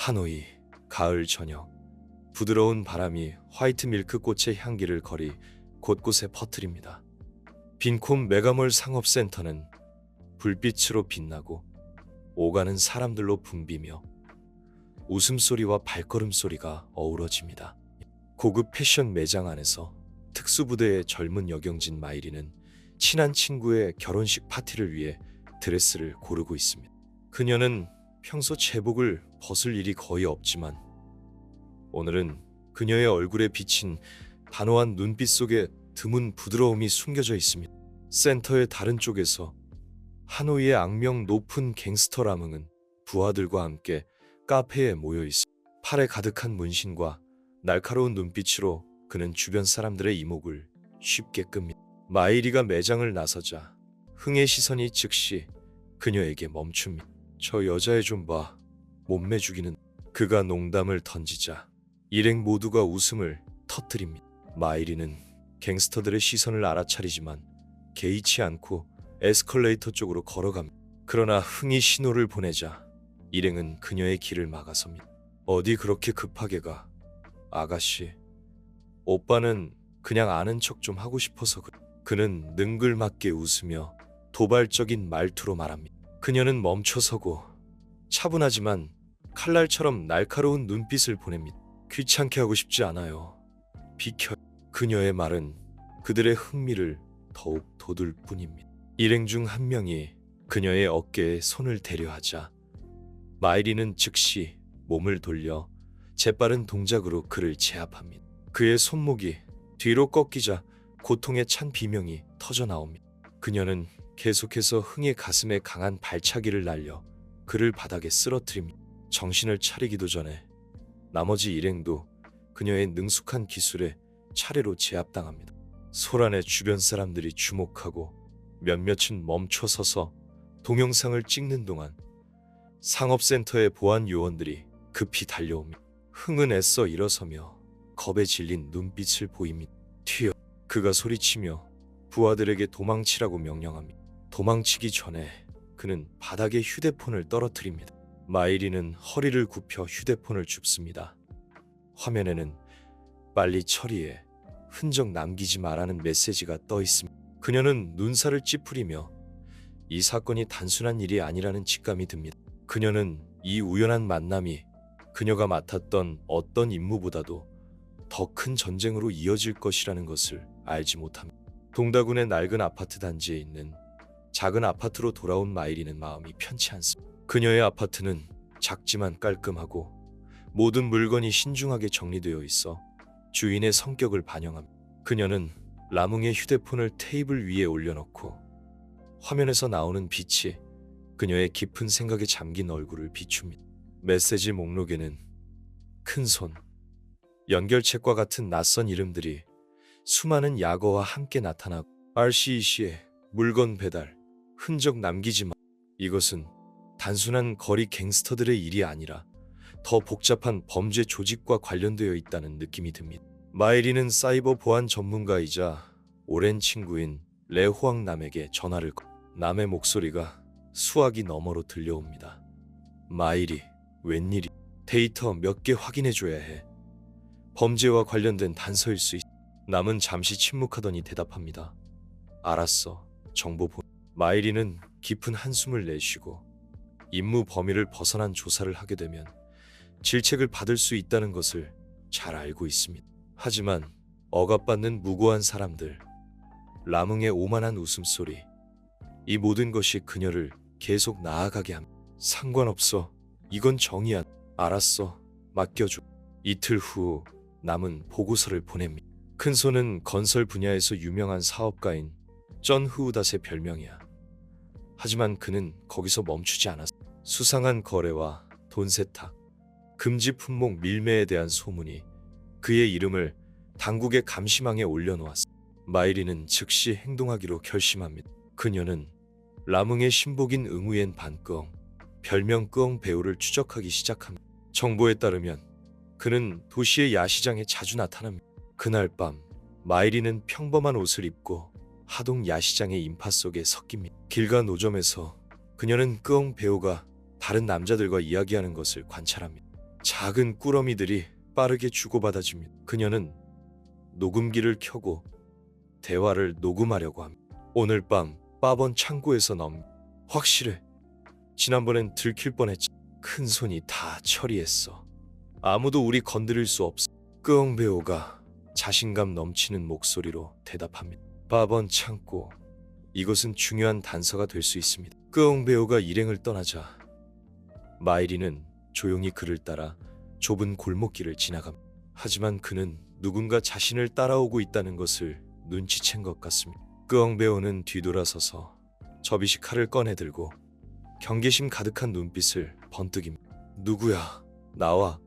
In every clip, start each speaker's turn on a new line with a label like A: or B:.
A: 하노이, 가을 저녁. 부드러운 바람이 화이트 밀크 꽃의 향기를 거리 곳곳에 퍼뜨립니다. 빈콤 메가몰 상업센터는 불빛으로 빛나고 오가는 사람들로 붐비며 웃음소리와 발걸음소리가 어우러집니다. 고급 패션 매장 안에서 특수부대의 젊은 여경진 마이리는 친한 친구의 결혼식 파티를 위해 드레스를 고르고 있습니다. 그녀는 평소 제복을 벗을 일이 거의 없지만 오늘은 그녀의 얼굴에 비친 단호한 눈빛 속에 드문 부드러움이 숨겨져 있습니다. 센터의 다른 쪽에서 하노이의 악명 높은 갱스터 라뭉은 부하들과 함께 카페에 모여 있습니다. 팔에 가득한 문신과 날카로운 눈빛으로 그는 주변 사람들의 이목을 쉽게 끕니다. 마이리가 매장을 나서자 흥의 시선이 즉시 그녀에게 멈춥니다. 저 여자애 좀 봐. 몸매 죽이는. 그가 농담을 던지자 일행 모두가 웃음을 터뜨립니다. 마이리는 갱스터들의 시선을 알아차리지만 개의치 않고 에스컬레이터 쪽으로 걸어갑니다. 그러나 흥이 신호를 보내자 일행은 그녀의 길을 막아섭니다. 어디 그렇게 급하게 가? 아가씨, 오빠는 그냥 아는 척 좀 하고 싶어서 그래. 그는 능글맞게 웃으며 도발적인 말투로 말합니다. 그녀는 멈춰서고 차분하지만 칼날처럼 날카로운 눈빛을 보냅니다. 귀찮게 하고 싶지 않아요. 비켜. 그녀의 말은 그들의 흥미를 더욱 돋을 뿐입니다. 일행 중 한 명이 그녀의 어깨에 손을 대려 하자 마이리는 즉시 몸을 돌려 재빠른 동작으로 그를 제압합니다. 그의 손목이 뒤로 꺾이자 고통에 찬 비명이 터져 나옵니다. 그녀는 계속해서 흥의 가슴에 강한 발차기를 날려 그를 바닥에 쓰러뜨립니다. 정신을 차리기도 전에 나머지 일행도 그녀의 능숙한 기술에 차례로 제압당합니다. 소란에 주변 사람들이 주목하고 몇몇은 멈춰서서 동영상을 찍는 동안 상업센터의 보안 요원들이 급히 달려옵니다. 흥은 애써 일어서며 겁에 질린 눈빛을 보입니다. 튀어. 그가 소리치며 부하들에게 도망치라고 명령합니다. 도망치기 전에 그는 바닥에 휴대폰을 떨어뜨립니다. 마이리는 허리를 굽혀 휴대폰을 줍습니다. 화면에는 빨리 처리해 흔적 남기지 마라는 메시지가 떠 있습니다. 그녀는 눈살을 찌푸리며 이 사건이 단순한 일이 아니라는 직감이 듭니다. 그녀는 이 우연한 만남이 그녀가 맡았던 어떤 임무보다도 더 큰 전쟁으로 이어질 것이라는 것을 알지 못합니다. 동다군의 낡은 아파트 단지에 있는 작은 아파트로 돌아온 마이리는 마음이 편치 않습니다. 그녀의 아파트는 작지만 깔끔하고 모든 물건이 신중하게 정리되어 있어 주인의 성격을 반영합니다. 그녀는 라뭉의 휴대폰을 테이블 위에 올려놓고 화면에서 나오는 빛이 그녀의 깊은 생각에 잠긴 얼굴을 비춥니다. 메시지 목록에는 큰손, 연결책과 같은 낯선 이름들이 수많은 약어와 함께 나타나고 RCEC의 물건 배달, 흔적 남기지 마. 이것은 단순한 거리 갱스터들의 일이 아니라 더 복잡한 범죄 조직과 관련되어 있다는 느낌이 듭니다. 마이리는 사이버 보안 전문가이자 오랜 친구인 레호왕 남에게 전화를 걸. 남의 목소리가 수화기 너머로 들려옵니다. 마이리, 웬일이? 데이터 몇 개 확인해줘야 해. 범죄와 관련된 단서일 수 있. 남은 잠시 침묵하더니 대답합니다. 알았어. 정보 보. 마이리는 깊은 한숨을 내쉬고 임무 범위를 벗어난 조사를 하게 되면 질책을 받을 수 있다는 것을 잘 알고 있습니다. 하지만 억압받는 무고한 사람들, 라뭉의 오만한 웃음소리, 이 모든 것이 그녀를 계속 나아가게 합니다. 상관없어. 이건 정의야. 알았어. 맡겨줘. 이틀 후 남은 보고서를 보냅니다. 큰손은 건설 분야에서 유명한 사업가인 전 후우닷의 별명이야. 하지만 그는 거기서 멈추지 않았어. 수상한 거래와 돈 세탁, 금지 품목 밀매에 대한 소문이 그의 이름을 당국의 감시망에 올려놓았어. 마이리는 즉시 행동하기로 결심합니다. 그녀는 라뭉의 신복인 응우옌 반끄엉, 별명 끄엉 배우를 추적하기 시작합니다. 정보에 따르면 그는 도시의 야시장에 자주 나타납니다. 그날 밤 마이리는 평범한 옷을 입고 하동 야시장의 인파 속에 섞입니다. 길가 노점에서 그녀는 끄엉 배우가 다른 남자들과 이야기하는 것을 관찰합니다. 작은 꾸러미들이 빠르게 주고받아집니다. 그녀는 녹음기를 켜고 대화를 녹음하려고 합니다. 오늘 밤 빠번 창고에서 확실해. 지난번엔 들킬 뻔했지. 큰 손이 다 처리했어. 아무도 우리 건드릴 수 없어. 끄엉 배우가 자신감 넘치는 목소리로 대답합니다. 빠번 창고. 이것은 중요한 단서가 될 수 있습니다. 끄엉 배우가 일행을 떠나자 마이리는 조용히 그를 따라 좁은 골목길을 지나갑니다. 하지만 그는 누군가 자신을 따라오고 있다는 것을 눈치챈 것 같습니다. 끄엉 배우는 뒤돌아서서 접이식 칼을 꺼내 들고 경계심 가득한 눈빛을 번뜩입니다. 누구야? 나와.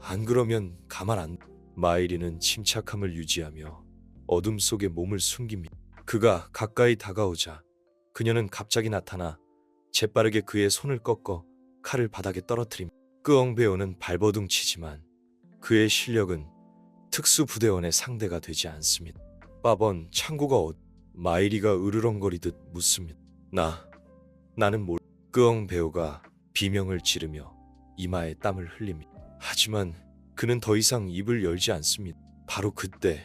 A: 안 그러면 가만 안. 마이리는 침착함을 유지하며 어둠 속에 몸을 숨깁니다. 그가 가까이 다가오자 그녀는 갑자기 나타나 재빠르게 그의 손을 꺾어 칼을 바닥에 떨어뜨립니다. 끄엉 배우는 발버둥치지만 그의 실력은 특수부대원의 상대가 되지 않습니다. 빠번 창고가 마이리가 으르렁거리듯 묻습니다. 나는 뭘. 끄엉 배우가 비명을 지르며 이마에 땀을 흘립니다. 하지만 그는 더 이상 입을 열지 않습니다. 바로 그때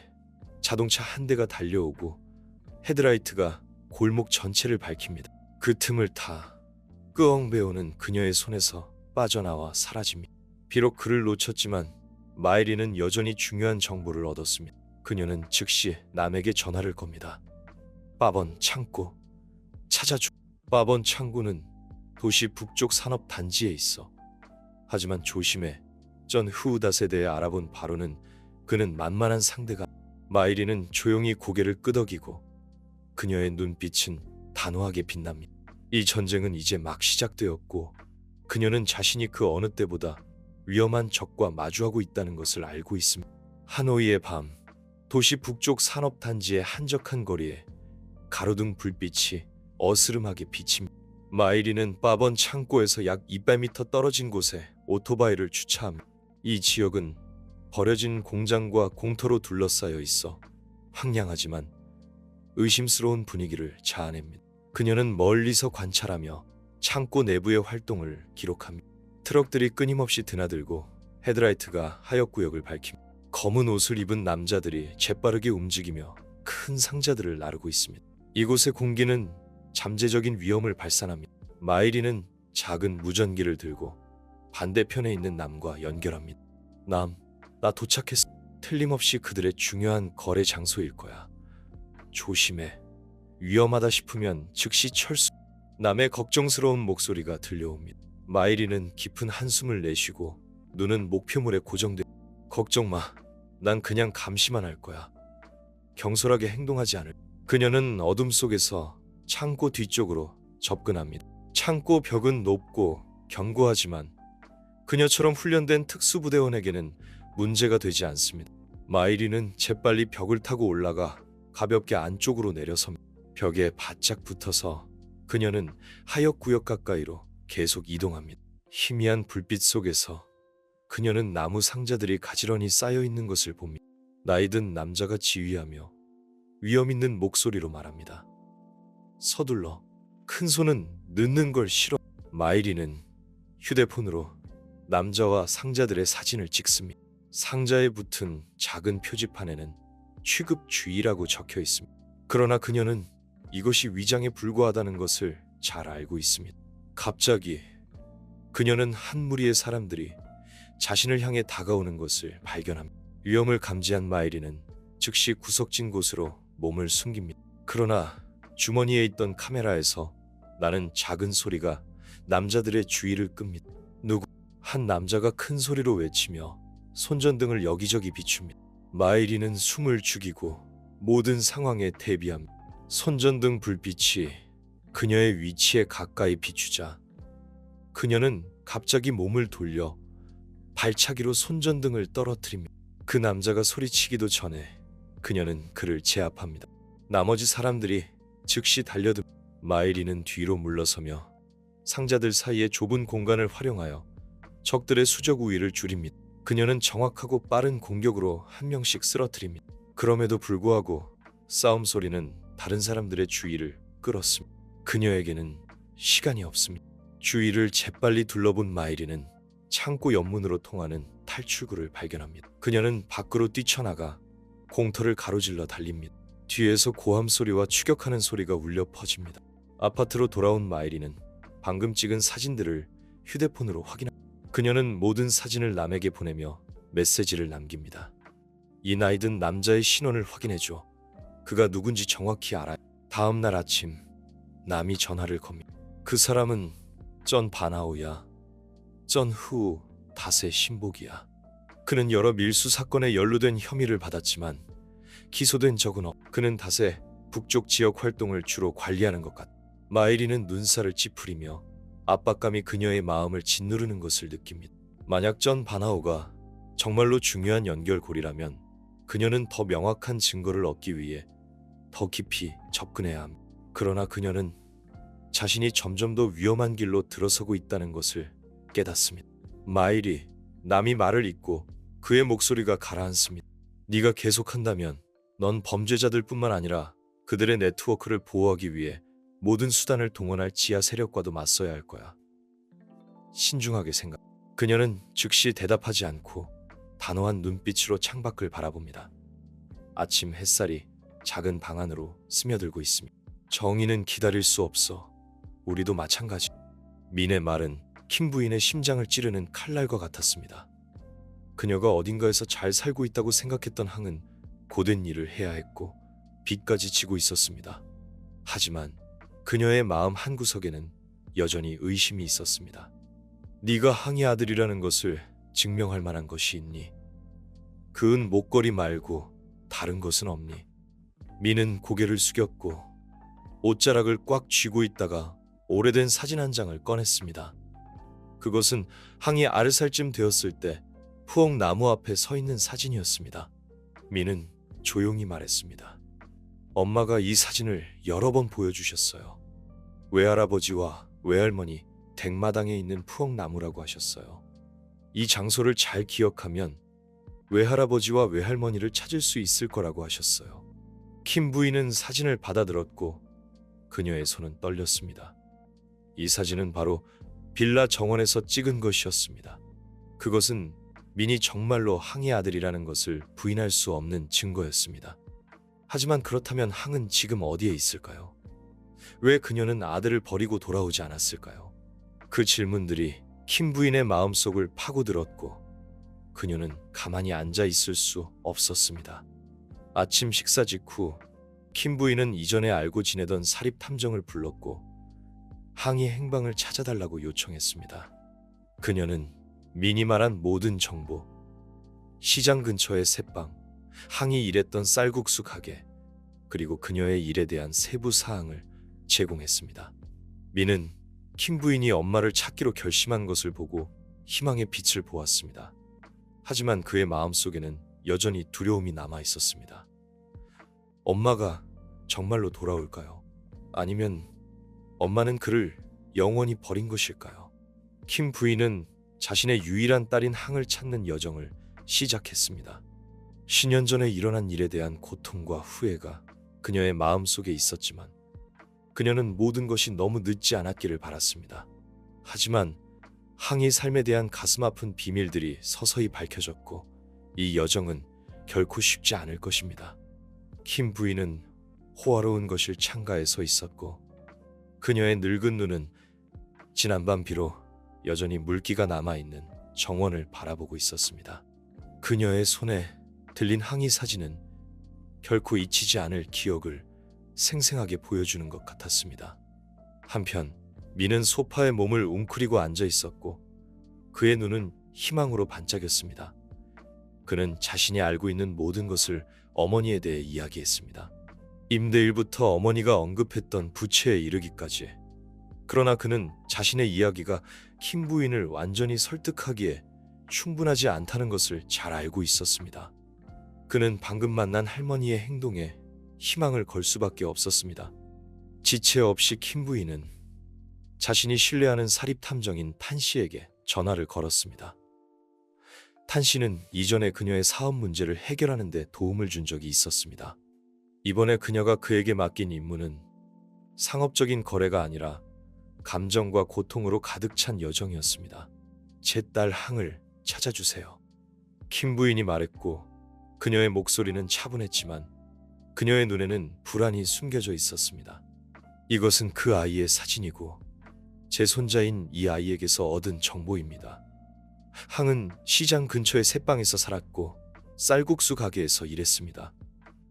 A: 자동차 한 대가 달려오고 헤드라이트가 골목 전체를 밝힙니다. 그 틈을 타 끄엉 배우는 그녀의 손에서 빠져나와 사라집니다. 비록 그를 놓쳤지만 마이리는 여전히 중요한 정보를 얻었습니다. 그녀는 즉시 남에게 전화를 겁니다. 빠번 창고 찾아줘. 빠번 창고는 도시 북쪽 산업 단지에 있어. 하지만 조심해. 전 후우닷에 대해 알아본 바로는 그는 만만한 상대가. 마이리는 조용히 고개를 끄덕이고 그녀의 눈빛은 단호하게 빛납니다. 이 전쟁은 이제 막 시작되었고 그녀는 자신이 그 어느 때보다 위험한 적과 마주하고 있다는 것을 알고 있습니다. 하노이의 밤, 도시 북쪽 산업 단지의 한적한 거리에 가로등 불빛이 어스름하게 비칩니다. 마이리는 빠번 창고에서 약 200m 떨어진 곳에 오토바이를 주차합니다. 이 지역은 버려진 공장과 공터로 둘러싸여 있어 황량하지만 의심스러운 분위기를 자아냅니다. 그녀는 멀리서 관찰하며 창고 내부의 활동을 기록합니다. 트럭들이 끊임없이 드나들고 헤드라이트가 하역 구역을 밝힙니다. 검은 옷을 입은 남자들이 재빠르게 움직이며 큰 상자들을 나르고 있습니다. 이곳의 공기는 잠재적인 위험을 발산합니다. 마이리는 작은 무전기를 들고 반대편에 있는 남과 연결합니다. 나 도착했어. 틀림없이 그들의 중요한 거래 장소일 거야. 조심해. 위험하다 싶으면 즉시 철수. 남의 걱정스러운 목소리가 들려옵니다. 마이리는 깊은 한숨을 내쉬고 눈은 목표물에 고정돼. 걱정 마. 난 그냥 감시만 할 거야. 경솔하게 행동하지 않을. 그녀는 어둠 속에서 창고 뒤쪽으로 접근합니다. 창고 벽은 높고 견고하지만 그녀처럼 훈련된 특수부대원에게는 문제가 되지 않습니다. 마이리는 재빨리 벽을 타고 올라가 가볍게 안쪽으로 내려섭니다. 벽에 바짝 붙어서 그녀는 하역 구역 가까이로 계속 이동합니다. 희미한 불빛 속에서 그녀는 나무 상자들이 가지런히 쌓여 있는 것을 봅니다. 나이든 남자가 지휘하며 위험 있는 목소리로 말합니다. 서둘러. 큰 손은 늦는 걸 싫어. 마이리는 휴대폰으로 남자와 상자들의 사진을 찍습니다. 상자에 붙은 작은 표지판에는 취급 주의라고 적혀 있습니다. 그러나 그녀는 이것이 위장에 불과하다는 것을 잘 알고 있습니다. 갑자기 그녀는 한 무리의 사람들이 자신을 향해 다가오는 것을 발견합니다. 위험을 감지한 마이리는 즉시 구석진 곳으로 몸을 숨깁니다. 그러나 주머니에 있던 카메라에서 나는 작은 소리가 남자들의 주의를 끕니다. 한 남자가 큰 소리로 외치며 손전등을 여기저기 비춥니다. 마이리는 숨을 죽이고 모든 상황에 대비합니다. 손전등 불빛이 그녀의 위치에 가까이 비추자 그녀는 갑자기 몸을 돌려 발차기로 손전등을 떨어뜨립니다. 그 남자가 소리치기도 전에 그녀는 그를 제압합니다. 나머지 사람들이 즉시 달려듭니다. 마이리는 뒤로 물러서며 상자들 사이의 좁은 공간을 활용하여 적들의 수적 우위를 줄입니다. 그녀는 정확하고 빠른 공격으로 한 명씩 쓰러뜨립니다. 그럼에도 불구하고 싸움 소리는 다른 사람들의 주의를 끌었습니다. 그녀에게는 시간이 없습니다. 주위를 재빨리 둘러본 마이리는 창고 옆문으로 통하는 탈출구를 발견합니다. 그녀는 밖으로 뛰쳐나가 공터를 가로질러 달립니다. 뒤에서 고함 소리와 추격하는 소리가 울려 퍼집니다. 아파트로 돌아온 마이리는 방금 찍은 사진들을 휴대폰으로 확인합니다. 그녀는 모든 사진을 남에게 보내며 메시지를 남깁니다. 이 나이든 남자의 신원을 확인해줘. 그가 누군지 정확히 알아요. 다음 날 아침 남이 전화를 겁니다. 그 사람은 전 바나오야. 전 후 닷의 신복이야. 그는 여러 밀수 사건에 연루된 혐의를 받았지만 기소된 적은 없. 그는 닷의 북쪽 지역 활동을 주로 관리하는 것 같다. 마이리는 눈살을 찌푸리며 압박감이 그녀의 마음을 짓누르는 것을 느낍니다. 만약 전 바나오가 정말로 중요한 연결고리라면 그녀는 더 명확한 증거를 얻기 위해 더 깊이 접근해야 합니다. 그러나 그녀는 자신이 점점 더 위험한 길로 들어서고 있다는 것을 깨닫습니다. 마일이 남이 말을 잇고 그의 목소리가 가라앉습니다. 네가 계속한다면 넌 범죄자들 뿐만 아니라 그들의 네트워크를 보호하기 위해 모든 수단을 동원할 지하 세력과도 맞서야 할 거야. 신중하게 생각. 그녀는 즉시 대답하지 않고 단호한 눈빛으로 창밖을 바라봅니다. 아침 햇살이 작은 방 안으로 스며들고 있습니다. 정의는 기다릴 수 없어. 우리도 마찬가지. 민의 말은 킴 부인의 심장을 찌르는 칼날과 같았습니다. 그녀가 어딘가에서 잘 살고 있다고 생각했던 항은 고된 일을 해야 했고 빚까지 지고 있었습니다. 하지만 그녀의 마음 한구석에는 여전히 의심이 있었습니다. 네가 항의 아들이라는 것을 증명할 만한 것이 있니? 그 은 목걸이 말고 다른 것은 없니? 민은 고개를 숙였고 옷자락을 꽉 쥐고 있다가 오래된 사진 한 장을 꺼냈습니다. 그것은 항이 아르살쯤 되었을 때 푸옥 나무 앞에 서 있는 사진이었습니다. 민은 조용히 말했습니다. 엄마가 이 사진을 여러 번 보여주셨어요. 외할아버지와 외할머니 댁마당에 있는 푸옥 나무라고 하셨어요. 이 장소를 잘 기억하면 외할아버지와 외할머니를 찾을 수 있을 거라고 하셨어요. 킴 부인은 사진을 받아들었고 그녀의 손은 떨렸습니다. 이 사진은 바로 빌라 정원에서 찍은 것이었습니다. 그것은 민이 정말로 항의 아들이라는 것을 부인할 수 없는 증거였습니다. 하지만 그렇다면 항은 지금 어디에 있을까요? 왜 그녀는 아들을 버리고 돌아오지 않았을까요? 그 질문들이 킴 부인의 마음속을 파고들었고 그녀는 가만히 앉아 있을 수 없었습니다. 아침 식사 직후 킴 부인은 이전에 알고 지내던 사립 탐정을 불렀고 항의 행방을 찾아달라고 요청했습니다. 그녀는 민이 말한 모든 정보, 시장 근처의 새빵, 항이 일했던 쌀국수 가게, 그리고 그녀의 일에 대한 세부 사항을 제공했습니다. 민은 킴 부인이 엄마를 찾기로 결심한 것을 보고 희망의 빛을 보았습니다. 하지만 그의 마음속에는 여전히 두려움이 남아 있었습니다. 엄마가 정말로 돌아올까요? 아니면 엄마는 그를 영원히 버린 것일까요? 킴 부인은 자신의 유일한 딸인 항을 찾는 여정을 시작했습니다. 10년 전에 일어난 일에 대한 고통과 후회가 그녀의 마음속에 있었지만 그녀는 모든 것이 너무 늦지 않았기를 바랐습니다. 하지만 항의 삶에 대한 가슴 아픈 비밀들이 서서히 밝혀졌고 이 여정은 결코 쉽지 않을 것입니다. 킴 부인은 호화로운 것일 창가에 서 있었고 그녀의 늙은 눈은 지난밤 비로 여전히 물기가 남아있는 정원을 바라보고 있었습니다. 그녀의 손에 들린 항의 사진은 결코 잊히지 않을 기억을 생생하게 보여주는 것 같았습니다. 한편 민은 소파에 몸을 웅크리고 앉아 있었고 그의 눈은 희망으로 반짝였습니다. 그는 자신이 알고 있는 모든 것을 어머니에 대해 이야기했습니다. 임대일부터 어머니가 언급했던 부채에 이르기까지. 그러나 그는 자신의 이야기가 킴 부인을 완전히 설득하기에 충분하지 않다는 것을 잘 알고 있었습니다. 그는 방금 만난 할머니의 행동에 희망을 걸 수밖에 없었습니다. 지체 없이 킴 부인은 자신이 신뢰하는 사립탐정인 탄 씨에게 전화를 걸었습니다. 탄 씨는 이전에 그녀의 사업 문제를 해결하는 데 도움을 준 적이 있었습니다. 이번에 그녀가 그에게 맡긴 임무는 상업적인 거래가 아니라 감정과 고통으로 가득 찬 여정이었습니다. 제 딸 항을 찾아주세요. 킴 부인이 말했고 그녀의 목소리는 차분했지만 그녀의 눈에는 불안이 숨겨져 있었습니다. 이것은 그 아이의 사진이고 제 손자인 이 아이에게서 얻은 정보입니다. 항은 시장 근처의 새방에서 살았고 쌀국수 가게에서 일했습니다.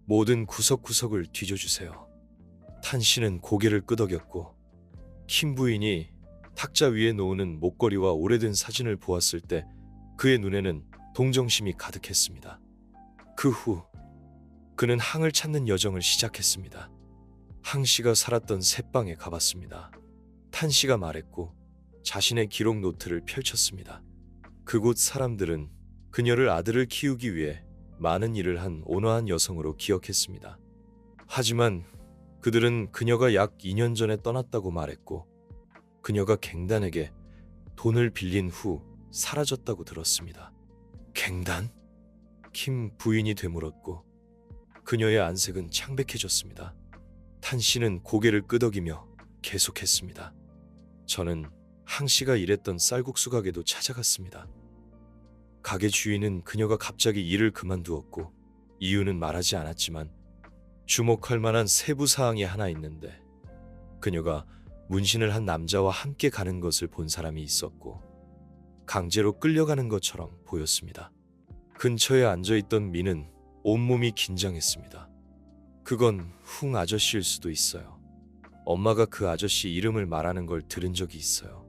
A: 모든 구석구석을 뒤져주세요. 탄 씨는 고개를 끄덕였고 킴 부인이 탁자 위에 놓는 목걸이와 오래된 사진을 보았을 때 그의 눈에는 동정심이 가득했습니다. 그 후 그는 항을 찾는 여정을 시작했습니다. 항 씨가 살았던 새방에 가봤습니다. 탄 씨가 말했고 자신의 기록 노트를 펼쳤습니다. 그곳 사람들은 그녀를 아들을 키우기 위해 많은 일을 한 온화한 여성으로 기억했습니다. 하지만 그들은 그녀가 약 2년 전에 떠났다고 말했고 그녀가 갱단에게 돈을 빌린 후 사라졌다고 들었습니다. 갱단? 킴 부인이 되물었고 그녀의 안색은 창백해졌습니다. 탄 씨는 고개를 끄덕이며 계속했습니다. 저는 항 씨가 일했던 쌀국수 가게도 찾아갔습니다. 가게 주인은 그녀가 갑자기 일을 그만두었고 이유는 말하지 않았지만 주목할 만한 세부 사항이 하나 있는데 그녀가 문신을 한 남자와 함께 가는 것을 본 사람이 있었고 강제로 끌려가는 것처럼 보였습니다. 근처에 앉아있던 미는 온몸이 긴장했습니다. 그건 흥 아저씨일 수도 있어요. 엄마가 그 아저씨 이름을 말하는 걸 들은 적이 있어요.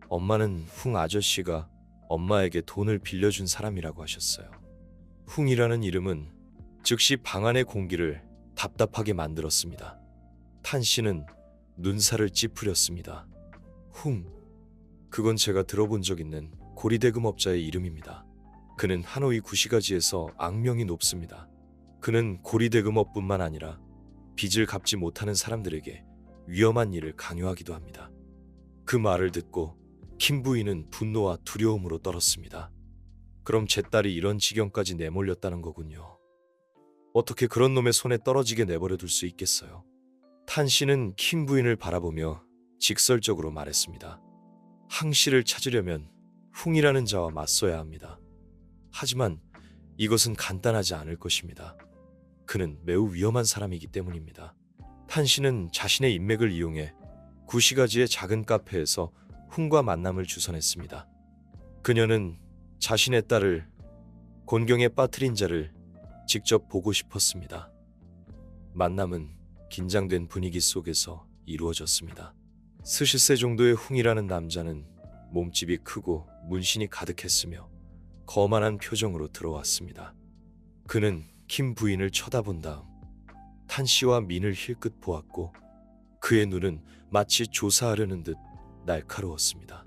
A: 엄마는 흥 아저씨가 엄마에게 돈을 빌려준 사람이라고 하셨어요. 흥이라는 이름은 즉시 방 안의 공기를 답답하게 만들었습니다. 탄 씨는 눈살을 찌푸렸습니다. 흥, 그건 제가 들어본 적 있는 고리대금업자의 이름입니다. 그는 하노이 구시가지에서 악명이 높습니다. 그는 고리대금업뿐만 아니라 빚을 갚지 못하는 사람들에게 위험한 일을 강요하기도 합니다. 그 말을 듣고 킴 부인은 분노와 두려움으로 떨었습니다. 그럼 제 딸이 이런 지경까지 내몰렸다는 거군요. 어떻게 그런 놈의 손에 떨어지게 내버려 둘 수 있겠어요? 탄 씨는 킴 부인을 바라보며 직설적으로 말했습니다. 항 씨를 찾으려면 흥이라는 자와 맞서야 합니다. 하지만 이것은 간단하지 않을 것입니다. 그는 매우 위험한 사람이기 때문입니다. 탄 씨는 자신의 인맥을 이용해 구시가지의 작은 카페에서 흥과 만남을 주선했습니다. 그녀는 자신의 딸을 곤경에 빠뜨린 자를 직접 보고 싶었습니다. 만남은 긴장된 분위기 속에서 이루어졌습니다. 스시세 정도의 흥이라는 남자는 몸집이 크고 문신이 가득했으며 거만한 표정으로 들어왔습니다. 그는 킴 부인을 쳐다본 다음 탄 씨와 민을 힐끗 보았고 그의 눈은 마치 조사하려는 듯 날카로웠습니다.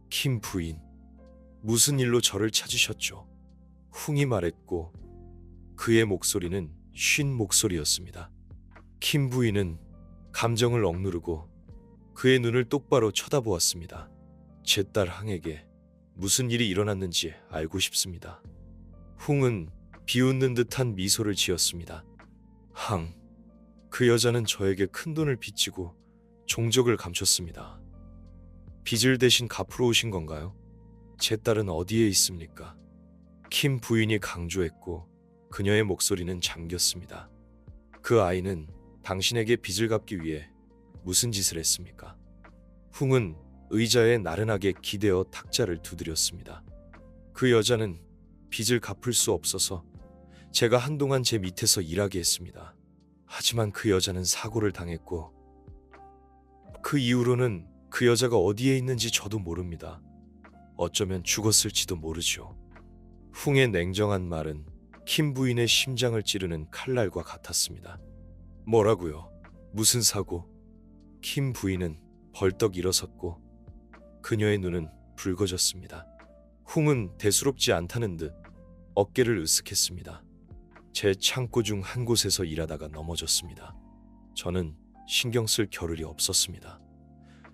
A: 킴 부인, 무슨 일로 저를 찾으셨죠? 흥이 말했고 그의 목소리는 쉰 목소리였습니다. 킴 부인은 감정을 억누르고 그의 눈을 똑바로 쳐다보았습니다. 제 딸 항에게 무슨 일이 일어났는지 알고 싶습니다. 흥은 비웃는 듯한 미소를 지었습니다. 항, 그 여자는 저에게 큰 돈을 빚지고 종적을 감췄습니다. 빚을 대신 갚으러 오신 건가요? 제 딸은 어디에 있습니까? 킴 부인이 강조했고 그녀의 목소리는 잠겼습니다. 그 아이는 당신에게 빚을 갚기 위해 무슨 짓을 했습니까? 흥은 의자에 나른하게 기대어 탁자를 두드렸습니다. 그 여자는 빚을 갚을 수 없어서 제가 한동안 제 밑에서 일하게 했습니다. 하지만 그 여자는 사고를 당했고 그 이후로는 그 여자가 어디에 있는지 저도 모릅니다. 어쩌면 죽었을지도 모르죠. 흥의 냉정한 말은 킴 부인의 심장을 찌르는 칼날과 같았습니다. 뭐라고요? 무슨 사고? 킴 부인은 벌떡 일어섰고 그녀의 눈은 붉어졌습니다. 흥은 대수롭지 않다는 듯 어깨를 으쓱했습니다. 제 창고 중 한 곳에서 일하다가 넘어졌습니다. 저는 신경 쓸 겨를이 없었습니다.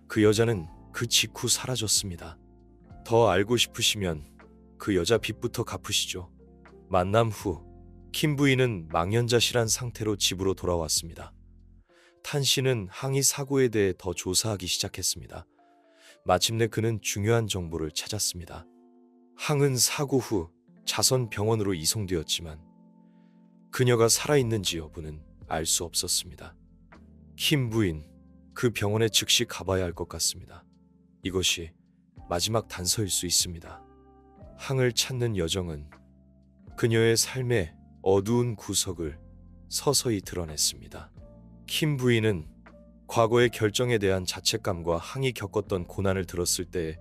A: 그 여자는 그 직후 사라졌습니다. 더 알고 싶으시면 그 여자 빚부터 갚으시죠. 만남 후 킴 부인은 망연자실한 상태로 집으로 돌아왔습니다. 탄 씨는 항의 사고에 대해 더 조사하기 시작했습니다. 마침내 그는 중요한 정보를 찾았습니다. 항은 사고 후 자선 병원으로 이송되었지만 그녀가 살아있는지 여부는 알 수 없었습니다. 킴 부인, 그 병원에 즉시 가봐야 할 것 같습니다. 이것이 마지막 단서일 수 있습니다. 항을 찾는 여정은 그녀의 삶의 어두운 구석을 서서히 드러냈습니다. 킴 부인은 과거의 결정에 대한 자책감과 항이 겪었던 고난을 들었을 때의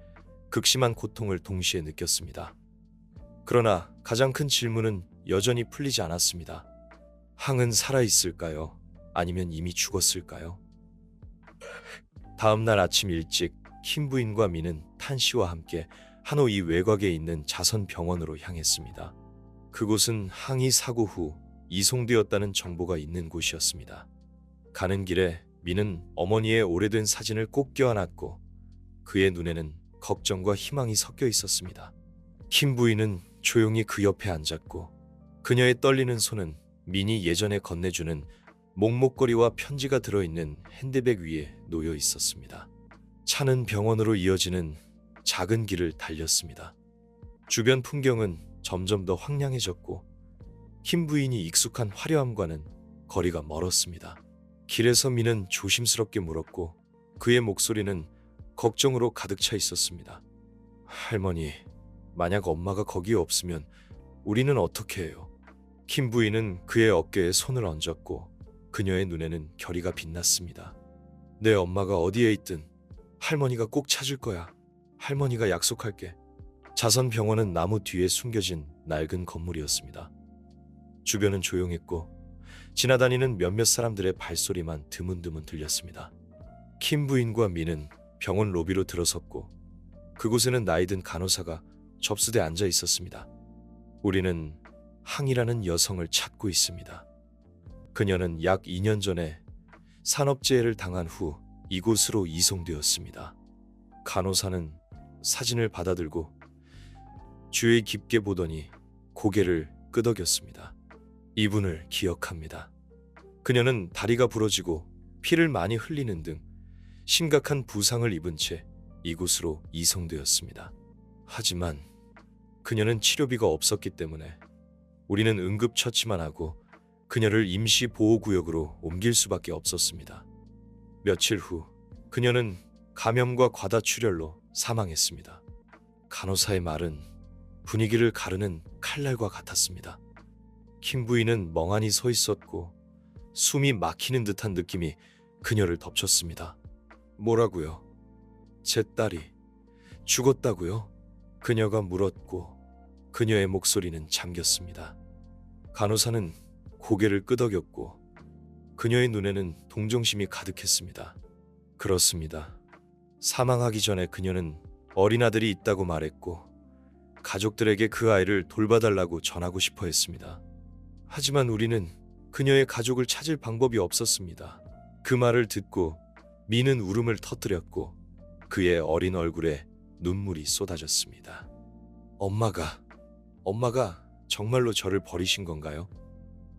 A: 극심한 고통을 동시에 느꼈습니다. 그러나 가장 큰 질문은 여전히 풀리지 않았습니다. 항은 살아있을까요? 아니면 이미 죽었을까요? 다음 날 아침 일찍 킴 부인과 미는 탄 씨와 함께 하노이 외곽에 있는 자선 병원으로 향했습니다. 그곳은 항이 사고 후 이송되었다는 정보가 있는 곳이었습니다. 가는 길에 미는 어머니의 오래된 사진을 꼭 껴안았고 그의 눈에는 걱정과 희망이 섞여 있었습니다. 킴 부인은 조용히 그 옆에 앉았고 그녀의 떨리는 손은 민이 예전에 건네주는 목목걸이와 편지가 들어있는 핸드백 위에 놓여 있었습니다. 차는 병원으로 이어지는 작은 길을 달렸습니다. 주변 풍경은 점점 더 황량해졌고 킴 부인이 익숙한 화려함과는 거리가 멀었습니다. 길에서 미는 조심스럽게 물었고 그의 목소리는 걱정으로 가득 차 있었습니다. 할머니, 만약 엄마가 거기에 없으면 우리는 어떻게 해요? 킴 부인은 그의 어깨에 손을 얹었고 그녀의 눈에는 결의가 빛났습니다. 내 엄마가 어디에 있든 할머니가 꼭 찾을 거야. 할머니가 약속할게. 자선 병원은 나무 뒤에 숨겨진 낡은 건물이었습니다. 주변은 조용했고 지나다니는 몇몇 사람들의 발소리만 드문드문 들렸습니다. 킴 부인과 미는 병원 로비로 들어섰고 그곳에는 나이든 간호사가 접수대에 앉아 있었습니다. 우리는 항이라는 여성을 찾고 있습니다. 그녀는 약 2년 전에 산업재해를 당한 후 이곳으로 이송되었습니다. 간호사는 사진을 받아들고 주의 깊게 보더니 고개를 끄덕였습니다. 이분을 기억합니다. 그녀는 다리가 부러지고 피를 많이 흘리는 등 심각한 부상을 입은 채 이곳으로 이송되었습니다. 하지만 그녀는 치료비가 없었기 때문에 우리는 응급처치만 하고 그녀를 임시보호구역으로 옮길 수밖에 없었습니다. 며칠 후 그녀는 감염과 과다출혈로 사망했습니다. 간호사의 말은 분위기를 가르는 칼날과 같았습니다. 킴 부인은 멍하니 서 있었고 숨이 막히는 듯한 느낌이 그녀를 덮쳤습니다. 뭐라고요? 제 딸이 죽었다고요? 그녀가 물었고 그녀의 목소리는 잠겼습니다. 간호사는 고개를 끄덕였고 그녀의 눈에는 동정심이 가득했습니다. 그렇습니다. 사망하기 전에 그녀는 어린 아들이 있다고 말했고 가족들에게 그 아이를 돌봐달라고 전하고 싶어 했습니다. 하지만 우리는 그녀의 가족을 찾을 방법이 없었습니다. 그 말을 듣고 미는 울음을 터뜨렸고 그의 어린 얼굴에 눈물이 쏟아졌습니다. 엄마가 정말로 저를 버리신 건가요?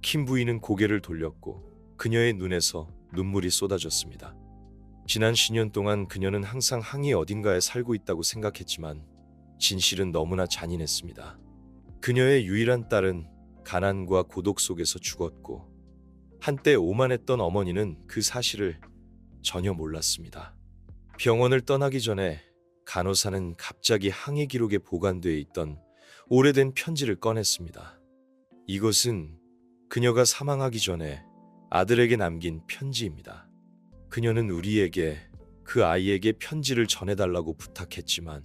A: 킴 부인은 고개를 돌렸고 그녀의 눈에서 눈물이 쏟아졌습니다. 지난 10년 동안 그녀는 항상 항이 어딘가에 살고 있다고 생각했지만 진실은 너무나 잔인했습니다. 그녀의 유일한 딸은 가난과 고독 속에서 죽었고 한때 오만했던 어머니는 그 사실을 전혀 몰랐습니다. 병원을 떠나기 전에 간호사는 갑자기 항해 기록에 보관되어 있던 오래된 편지를 꺼냈습니다. 이것은 그녀가 사망하기 전에 아들에게 남긴 편지입니다. 그녀는 우리에게 그 아이에게 편지를 전해달라고 부탁했지만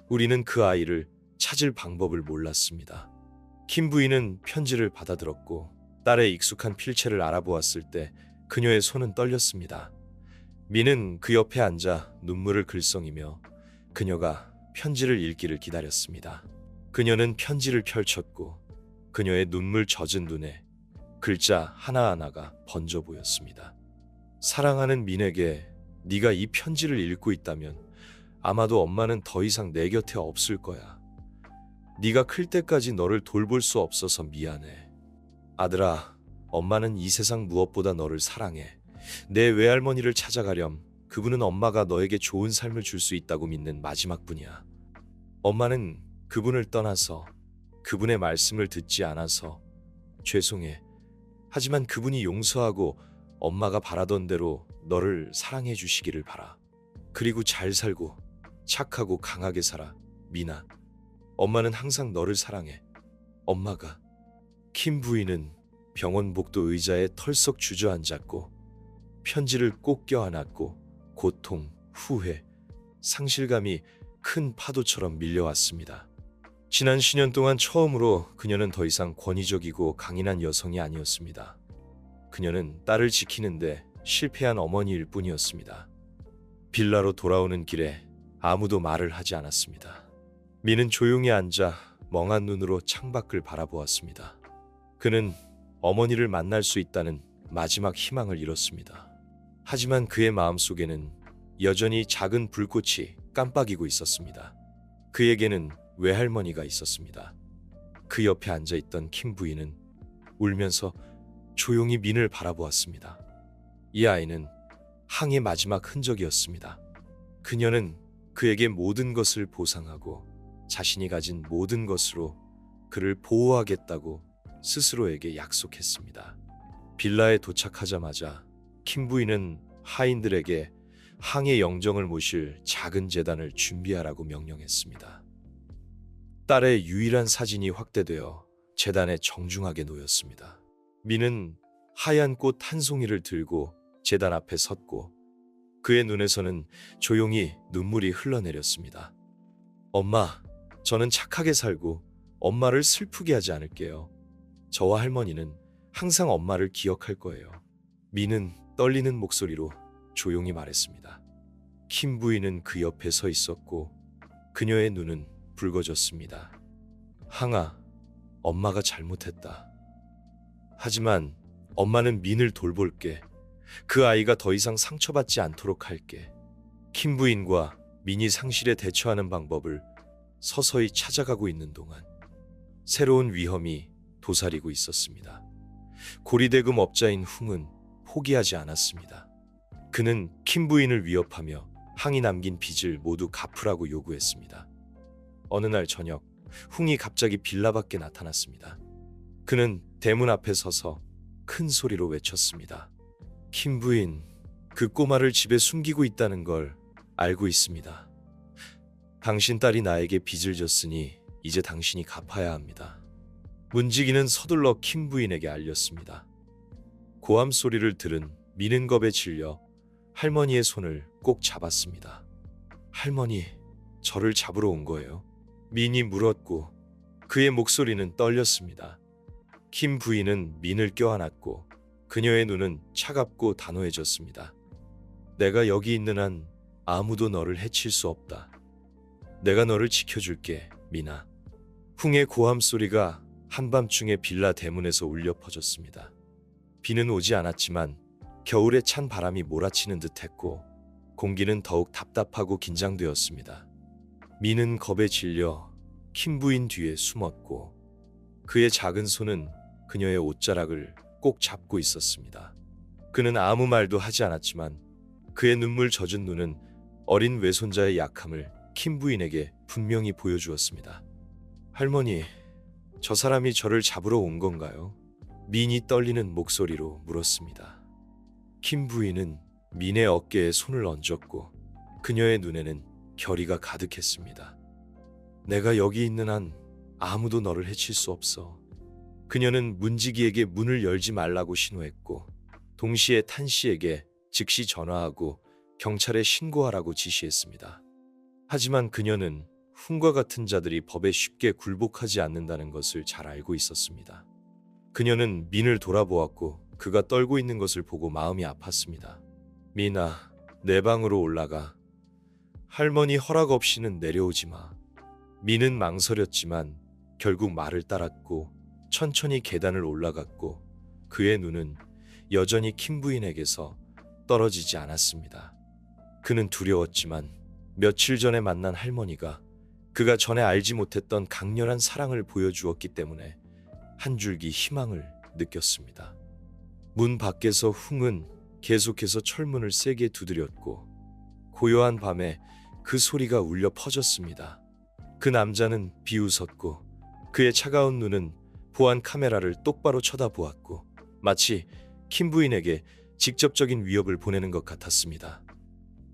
A: 우리는 그 아이를 찾을 방법을 몰랐습니다. 킴 부인은 편지를 받아들었고 딸의 익숙한 필체를 알아보았을 때 그녀의 손은 떨렸습니다. 미는 그 옆에 앉아 눈물을 글썽이며 그녀가 편지를 읽기를 기다렸습니다. 그녀는 편지를 펼쳤고 그녀의 눈물 젖은 눈에 글자 하나하나가 번져 보였습니다. 사랑하는 민에게 네가 이 편지를 읽고 있다면 아마도 엄마는 더 이상 내 곁에 없을 거야. 네가 클 때까지 너를 돌볼 수 없어서 미안해. 아들아, 엄마는 이 세상 무엇보다 너를 사랑해. 내 외할머니를 찾아가렴 그분은 엄마가 너에게 좋은 삶을 줄 수 있다고 믿는 마지막 분이야. 엄마는 그분을 떠나서 그분의 말씀을 듣지 않아서 죄송해. 하지만 그분이 용서하고 엄마가 바라던 대로 너를 사랑해 주시기를 바라. 그리고 잘 살고 착하고 강하게 살아. 미나. 엄마는 항상 너를 사랑해. 엄마가. 킴 부인은 병원 복도 의자에 털썩 주저앉았고 편지를 꼭 껴안았고 고통, 후회, 상실감이 큰 파도처럼 밀려왔습니다. 지난 10년 동안 처음으로 그녀는 더 이상 권위적이고 강인한 여성이 아니었습니다. 그녀는 딸을 지키는데 실패한 어머니일 뿐이었습니다. 빌라로 돌아오는 길에 아무도 말을 하지 않았습니다. 미는 조용히 앉아 멍한 눈으로 창밖을 바라보았습니다. 그는 어머니를 만날 수 있다는 마지막 희망을 잃었습니다. 하지만 그의 마음속에는 여전히 작은 불꽃이 깜빡이고 있었습니다. 그에게는 외할머니가 있었습니다. 그 옆에 앉아있던 킴 부인은 울면서 조용히 민을 바라보았습니다. 이 아이는 항의 마지막 흔적이었습니다. 그녀는 그에게 모든 것을 보상하고 자신이 가진 모든 것으로 그를 보호하겠다고 스스로에게 약속했습니다. 빌라에 도착하자마자 킴 부인은 하인들에게 항의 영정을 모실 작은 제단을 준비하라고 명령했습니다. 딸의 유일한 사진이 확대되어 제단에 정중하게 놓였습니다. 미는 하얀 꽃 한 송이를 들고 제단 앞에 섰고 그의 눈에서는 조용히 눈물이 흘러내렸습니다. 엄마, 저는 착하게 살고 엄마를 슬프게 하지 않을게요. 저와 할머니는 항상 엄마를 기억할 거예요. 미는 떨리는 목소리로 조용히 말했습니다. 킴 부인은 그 옆에 서 있었고 그녀의 눈은 붉어졌습니다. 항아, 엄마가 잘못했다. 하지만 엄마는 민을 돌볼게. 그 아이가 더 이상 상처받지 않도록 할게. 킴 부인과 민이 상실에 대처하는 방법을 서서히 찾아가고 있는 동안 새로운 위험이 도사리고 있었습니다. 고리대금 업자인 훙은 포기하지 않았습니다. 그는 킴 부인을 위협하며 항이 남긴 빚을 모두 갚으라고 요구했습니다. 어느 날 저녁, 훙이 갑자기 빌라 밖에 나타났습니다. 그는 대문 앞에 서서 큰 소리로 외쳤습니다. 킴 부인, 그 꼬마를 집에 숨기고 있다는 걸 알고 있습니다. 당신 딸이 나에게 빚을 졌으니 이제 당신이 갚아야 합니다. 문지기는 서둘러 킴 부인에게 알렸습니다. 고함 소리를 들은 미는 겁에 질려 할머니의 손을 꼭 잡았습니다. 할머니, 저를 잡으러 온 거예요? 민이 물었고 그의 목소리는 떨렸습니다. 킴 부인은 민을 껴안았고 그녀의 눈은 차갑고 단호해졌습니다. 내가 여기 있는 한 아무도 너를 해칠 수 없다. 내가 너를 지켜줄게, 미나. 훙의 고함 소리가 한밤중에 빌라 대문에서 울려 퍼졌습니다. 비는 오지 않았지만 겨울에 찬 바람이 몰아치는 듯했고 공기는 더욱 답답하고 긴장되었습니다. 미는 겁에 질려 킴 부인 뒤에 숨었고 그의 작은 손은 그녀의 옷자락을 꼭 잡고 있었습니다. 그는 아무 말도 하지 않았지만 그의 눈물 젖은 눈은 어린 외손자의 약함을 킴 부인에게 분명히 보여주었습니다. 할머니, 저 사람이 저를 잡으러 온 건가요? 민이 떨리는 목소리로 물었습니다. 킴 부인은 민의 어깨에 손을 얹었고 그녀의 눈에는 결의가 가득했습니다. 내가 여기 있는 한 아무도 너를 해칠 수 없어. 그녀는 문지기에게 문을 열지 말라고 신호했고 동시에 탄 씨에게 즉시 전화하고 경찰에 신고하라고 지시했습니다. 하지만 그녀는 훙과 같은 자들이 법에 쉽게 굴복하지 않는다는 것을 잘 알고 있었습니다. 그녀는 민을 돌아보았고 그가 떨고 있는 것을 보고 마음이 아팠습니다. 미나, 내 방으로 올라가. 할머니 허락 없이는 내려오지 마. 민은 망설였지만 결국 말을 따랐고 천천히 계단을 올라갔고 그의 눈은 여전히 킴 부인에게서 떨어지지 않았습니다. 그는 두려웠지만 며칠 전에 만난 할머니가 그가 전에 알지 못했던 강렬한 사랑을 보여주었기 때문에 한 줄기 희망을 느꼈습니다. 문 밖에서 훙은 계속해서 철문을 세게 두드렸고 고요한 밤에 그 소리가 울려 퍼졌습니다. 그 남자는 비웃었고 그의 차가운 눈은 보안 카메라를 똑바로 쳐다보았고 마치 킴 부인에게 직접적인 위협을 보내는 것 같았습니다.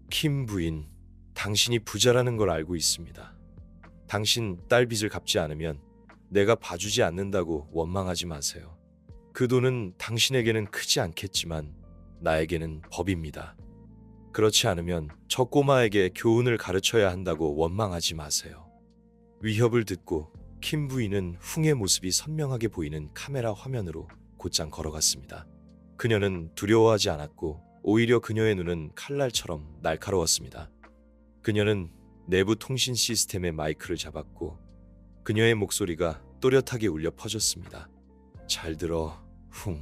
A: 킴 부인, 당신이 부자라는 걸 알고 있습니다. 당신 딸 빚을 갚지 않으면 내가 봐주지 않는다고 원망하지 마세요. 그 돈은 당신에게는 크지 않겠지만 나에게는 법입니다. 그렇지 않으면 저 꼬마에게 교훈을 가르쳐야 한다고 원망하지 마세요. 위협을 듣고 킴 부인은 흥의 모습이 선명하게 보이는 카메라 화면으로 곧장 걸어갔습니다. 그녀는 두려워하지 않았고 오히려 그녀의 눈은 칼날처럼 날카로웠습니다. 그녀는 내부 통신 시스템의 마이크를 잡았고 그녀의 목소리가 또렷하게 울려 퍼졌습니다. 잘 들어, 흥.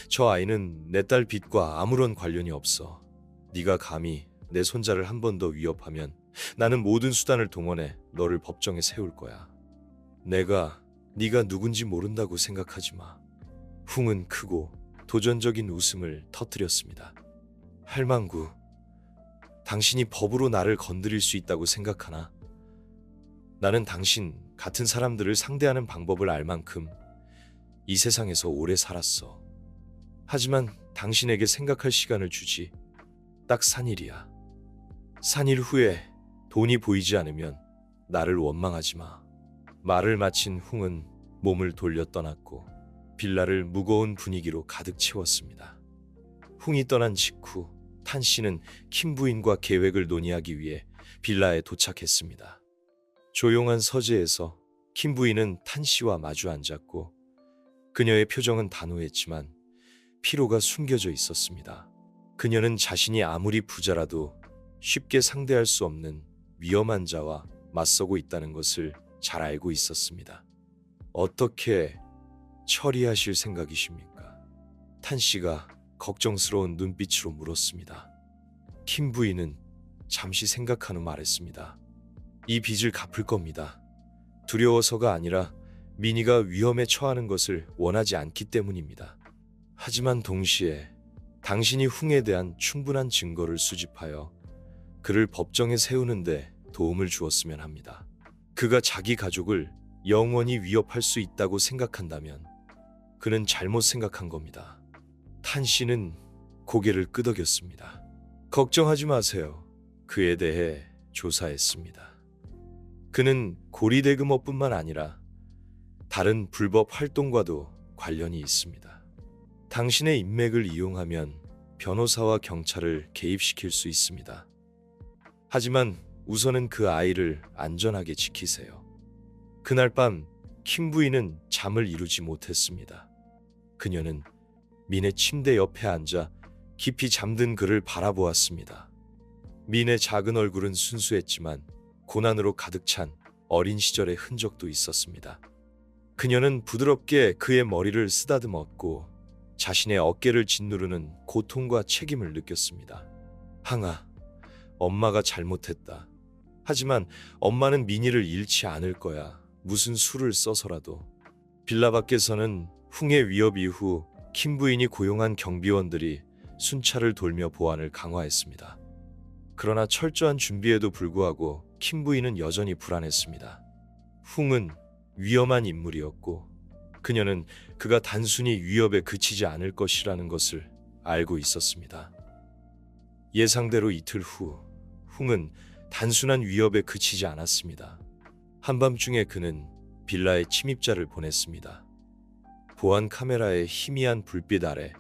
A: 저 아이는 내 딸 빚과 아무런 관련이 없어. 네가 감히 내 손자를 한 번 더 위협하면 나는 모든 수단을 동원해 너를 법정에 세울 거야. 네가 누군지 모른다고 생각하지 마. 흥은 크고 도전적인 웃음을 터뜨렸습니다. 할망구, 당신이 법으로 나를 건드릴 수 있다고 생각하나? 나는 당신 같은 사람들을 상대하는 방법을 알 만큼 이 세상에서 오래 살았어. 하지만 당신에게 생각할 시간을 주지. 딱 3일이야. 3일 후에 돈이 보이지 않으면 나를 원망하지 마. 말을 마친 흥은 몸을 돌려 떠났고 빌라를 무거운 분위기로 가득 채웠습니다. 흥이 떠난 직후 탄 씨는 킴 부인과 계획을 논의하기 위해 빌라에 도착했습니다. 조용한 서재에서 킴 부인은 탄 씨와 마주 앉았고 그녀의 표정은 단호했지만 피로가 숨겨져 있었습니다. 그녀는 자신이 아무리 부자라도 쉽게 상대할 수 없는 위험한 자와 맞서고 있다는 것을 잘 알고 있었습니다. 어떻게 처리하실 생각이십니까? 탄 씨가 걱정스러운 눈빛으로 물었습니다. 킴 부인은 잠시 생각한 후 말했습니다. 이 빚을 갚을 겁니다. 두려워서가 아니라 미니가 위험에 처하는 것을 원하지 않기 때문입니다. 하지만 동시에 당신이 흥에 대한 충분한 증거를 수집하여 그를 법정에 세우는데 도움을 주었으면 합니다. 그가 자기 가족을 영원히 위협할 수 있다고 생각한다면 그는 잘못 생각한 겁니다. 탄 씨는 고개를 끄덕였습니다. 걱정하지 마세요. 그에 대해 조사했습니다. 그는 고리대금업뿐만 아니라 다른 불법 활동과도 관련이 있습니다. 당신의 인맥을 이용하면 변호사와 경찰을 개입시킬 수 있습니다. 하지만 우선은 그 아이를 안전하게 지키세요. 그날 밤 킴 부인은 잠을 이루지 못했습니다. 그녀는 민의 침대 옆에 앉아 깊이 잠든 그를 바라보았습니다. 민의 작은 얼굴은 순수했지만 고난으로 가득 찬 어린 시절의 흔적도 있었습니다. 그녀는 부드럽게 그의 머리를 쓰다듬었고 자신의 어깨를 짓누르는 고통과 책임을 느꼈습니다. 항아, 엄마가 잘못했다. 하지만 엄마는 미니를 잃지 않을 거야. 무슨 수를 써서라도. 빌라 밖에서는 흥의 위협 이후 킴 부인이 고용한 경비원들이 순찰을 돌며 보안을 강화했습니다. 그러나 철저한 준비에도 불구하고 킴 부인은 여전히 불안했습니다. 흥은 위험한 인물이었고 그녀는 그가 단순히 위협에 그치지 않을 것이라는 것을 알고 있었습니다. 예상대로 이틀 후 흥은 단순한 위협에 그치지 않았습니다. 한밤중에 그는 빌라에 침입자를 보냈습니다. 보안 카메라의 희미한 불빛 아래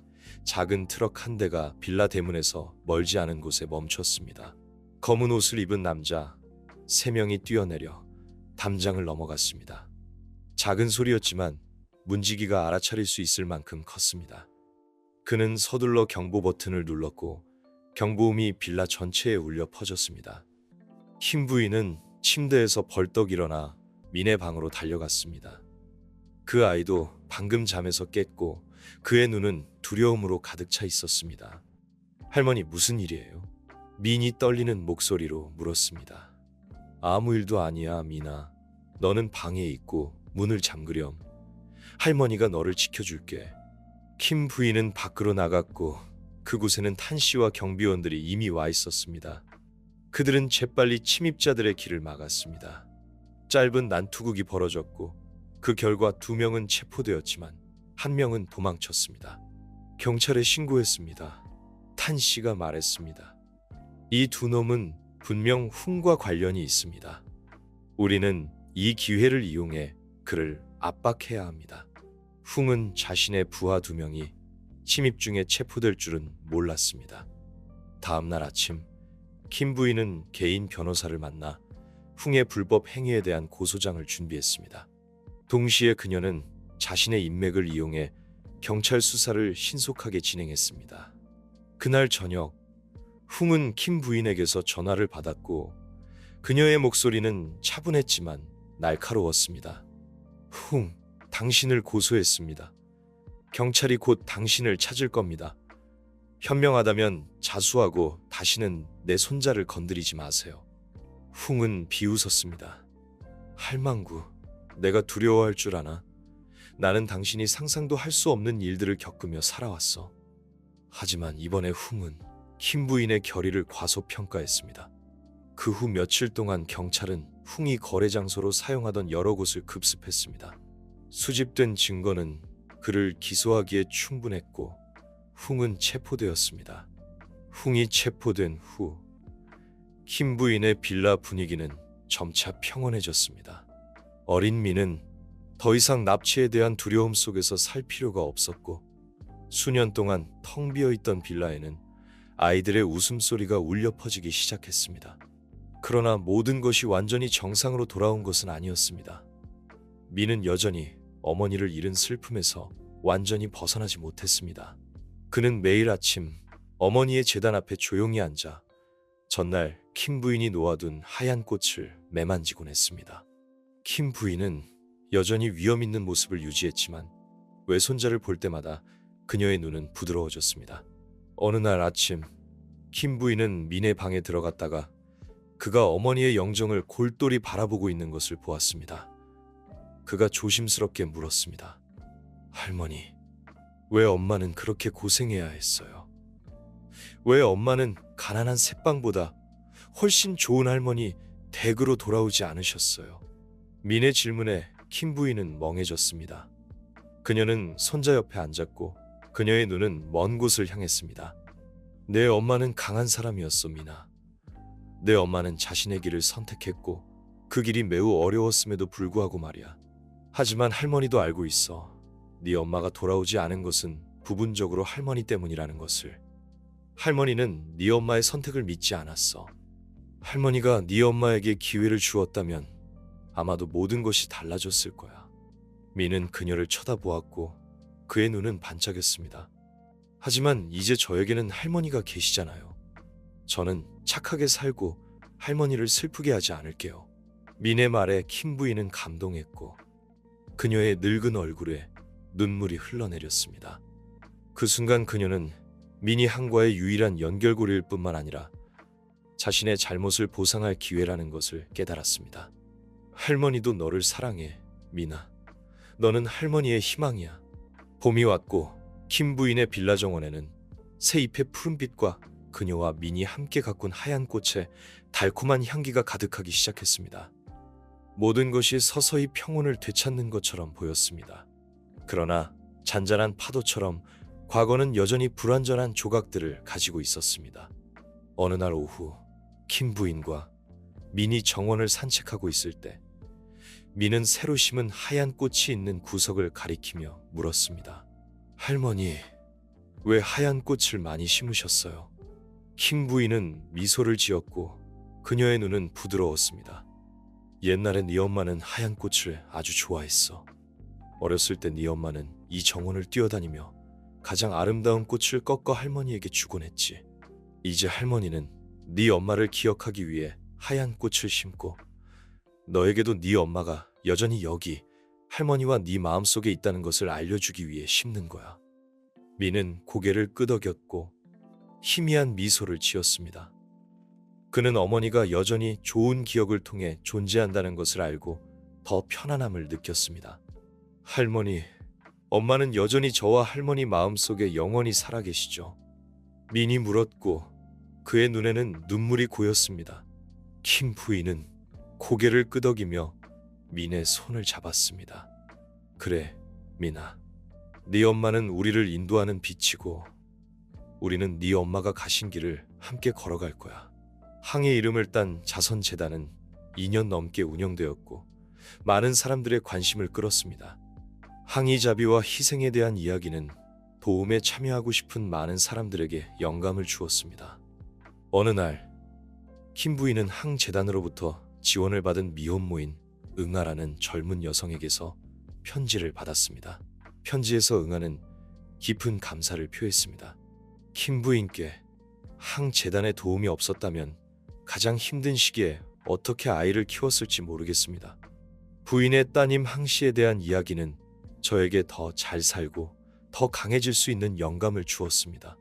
A: 작은 트럭 한 대가 빌라 대문에서 멀지 않은 곳에 멈췄습니다. 검은 옷을 입은 남자 3명이 뛰어내려 담장을 넘어갔습니다. 작은 소리였지만 문지기가 알아차릴 수 있을 만큼 컸습니다. 그는 서둘러 경보 버튼을 눌렀고 경보음이 빌라 전체에 울려 퍼졌습니다. 킴 부인은 침대에서 벌떡 일어나 민의 방으로 달려갔습니다. 그 아이도 방금 잠에서 깼고 그의 눈은 두려움으로 가득 차 있었습니다. 할머니, 무슨 일이에요? 민이 떨리는 목소리로 물었습니다. 아무 일도 아니야, 민아. 너는 방에 있고 문을 잠그렴. 할머니가 너를 지켜줄게. 킴 부인은 밖으로 나갔고 그곳에는 탄 씨와 경비원들이 이미 와 있었습니다. 그들은 재빨리 침입자들의 길을 막았습니다. 짧은 난투극이 벌어졌고 그 결과 2명은 체포되었지만 1명은 도망쳤습니다. 경찰에 신고했습니다. 탄 씨가 말했습니다. 이 2놈은 분명 훈과 관련이 있습니다. 우리는 이 기회를 이용해 그를 압박해야 합니다. 훈은 자신의 부하 2명이 침입 중에 체포될 줄은 몰랐습니다. 다음 날 아침 킴 부인은 개인 변호사를 만나 훈의 불법 행위에 대한 고소장을 준비했습니다. 동시에 그녀는 자신의 인맥을 이용해 경찰 수사를 신속하게 진행했습니다. 그날 저녁 훈은 킴 부인에게서 전화를 받았고 그녀의 목소리는 차분했지만 날카로웠습니다. 훈, 당신을 고소했습니다. 경찰이 곧 당신을 찾을 겁니다. 현명하다면 자수하고 다시는 내 손자를 건드리지 마세요. 훈은 비웃었습니다. 할망구, 내가 두려워할 줄 아나? 나는 당신이 상상도 할 수 없는 일들을 겪으며 살아왔어. 하지만 이번에 훈은 킴 부인의 결의를 과소평가했습니다. 그 후 며칠 동안 경찰은 훈이 거래 장소로 사용하던 여러 곳을 급습했습니다. 수집된 증거는 그를 기소하기에 충분했고 훈은 체포되었습니다. 훈이 체포된 후 킴 부인의 빌라 분위기는 점차 평온해졌습니다. 어린 미는 더 이상 납치에 대한 두려움 속에서 살 필요가 없었고 수년 동안 텅 비어있던 빌라에는 아이들의 웃음소리가 울려 퍼지기 시작했습니다. 그러나 모든 것이 완전히 정상으로 돌아온 것은 아니었습니다. 미는 여전히 어머니를 잃은 슬픔에서 완전히 벗어나지 못했습니다. 그는 매일 아침 어머니의 제단 앞에 조용히 앉아 전날 킴 부인이 놓아둔 하얀 꽃을 매만지곤 했습니다. 킴 부인은 여전히 위험 있는 모습을 유지했지만 외손자를 볼 때마다 그녀의 눈은 부드러워졌습니다. 어느 날 아침 킴 부인은 민의 방에 들어갔다가 그가 어머니의 영정을 골똘히 바라보고 있는 것을 보았습니다. 그가 조심스럽게 물었습니다. 할머니, 왜 엄마는 그렇게 고생해야 했어요? 왜 엄마는 가난한 새빵보다 훨씬 좋은 할머니 댁으로 돌아오지 않으셨어요? 민의 질문에 킴 부인은 멍해졌습니다. 그녀는 손자 옆에 앉았고 그녀의 눈은 먼 곳을 향했습니다. 내 엄마는 강한 사람이었어, 미나. 내 엄마는 자신의 길을 선택했고 그 길이 매우 어려웠음에도 불구하고 말이야. 하지만 할머니도 알고 있어. 네 엄마가 돌아오지 않은 것은 부분적으로 할머니 때문이라는 것을. 할머니는 네 엄마의 선택을 믿지 않았어. 할머니가 네 엄마에게 기회를 주었다면 아마도 모든 것이 달라졌을 거야. 미는 그녀를 쳐다보았고 그의 눈은 반짝였습니다. 하지만 이제 저에게는 할머니가 계시잖아요. 저는 착하게 살고 할머니를 슬프게 하지 않을게요. 민의 말에 킴 부인은 감동했고 그녀의 늙은 얼굴에 눈물이 흘러내렸습니다. 그 순간 그녀는 민이 한과의 유일한 연결고리일 뿐만 아니라 자신의 잘못을 보상할 기회라는 것을 깨달았습니다. 할머니도 너를 사랑해, 미나. 너는 할머니의 희망이야. 봄이 왔고 킴 부인의 빌라 정원에는 새 잎의 푸른빛과 그녀와 민이 함께 가꾼 하얀 꽃에 달콤한 향기가 가득하기 시작했습니다. 모든 것이 서서히 평온을 되찾는 것처럼 보였습니다. 그러나 잔잔한 파도처럼 과거는 여전히 불완전한 조각들을 가지고 있었습니다. 어느 날 오후 킴 부인과 민이 정원을 산책하고 있을 때 민은 새로 심은 하얀 꽃이 있는 구석을 가리키며 물었습니다. 할머니, 왜 하얀 꽃을 많이 심으셨어요? 킴 부인은 미소를 지었고 그녀의 눈은 부드러웠습니다. 옛날에 네 엄마는 하얀 꽃을 아주 좋아했어. 어렸을 때 네 엄마는 이 정원을 뛰어다니며 가장 아름다운 꽃을 꺾어 할머니에게 주곤 했지. 이제 할머니는 네 엄마를 기억하기 위해 하얀 꽃을 심고 너에게도 네 엄마가 여전히 여기 할머니와 네 마음속에 있다는 것을 알려주기 위해 심는 거야. 미는 고개를 끄덕였고 희미한 미소를 지었습니다. 그는 어머니가 여전히 좋은 기억을 통해 존재한다는 것을 알고 더 편안함을 느꼈습니다. 할머니, 엄마는 여전히 저와 할머니 마음속에 영원히 살아계시죠? 민이 물었고 그의 눈에는 눈물이 고였습니다. 킴 부인은 고개를 끄덕이며 민의 손을 잡았습니다. 그래, 민아. 네 엄마는 우리를 인도하는 빛이고 우리는 네 엄마가 가신 길을 함께 걸어갈 거야. 항의 이름을 딴 자선재단은 2년 넘게 운영되었고 많은 사람들의 관심을 끌었습니다. 항의 자비와 희생에 대한 이야기는 도움에 참여하고 싶은 많은 사람들에게 영감을 주었습니다. 어느 날 킴 부인은 항재단으로부터 지원을 받은 미혼모인 응아라는 젊은 여성에게서 편지를 받았습니다. 편지에서 응아는 깊은 감사를 표했습니다. 킴 부인께 항재단의 도움이 없었다면 가장 힘든 시기에 어떻게 아이를 키웠을지 모르겠습니다. 부인의 따님 항씨에 대한 이야기는 저에게 더 잘 살고 더 강해질 수 있는 영감을 주었습니다.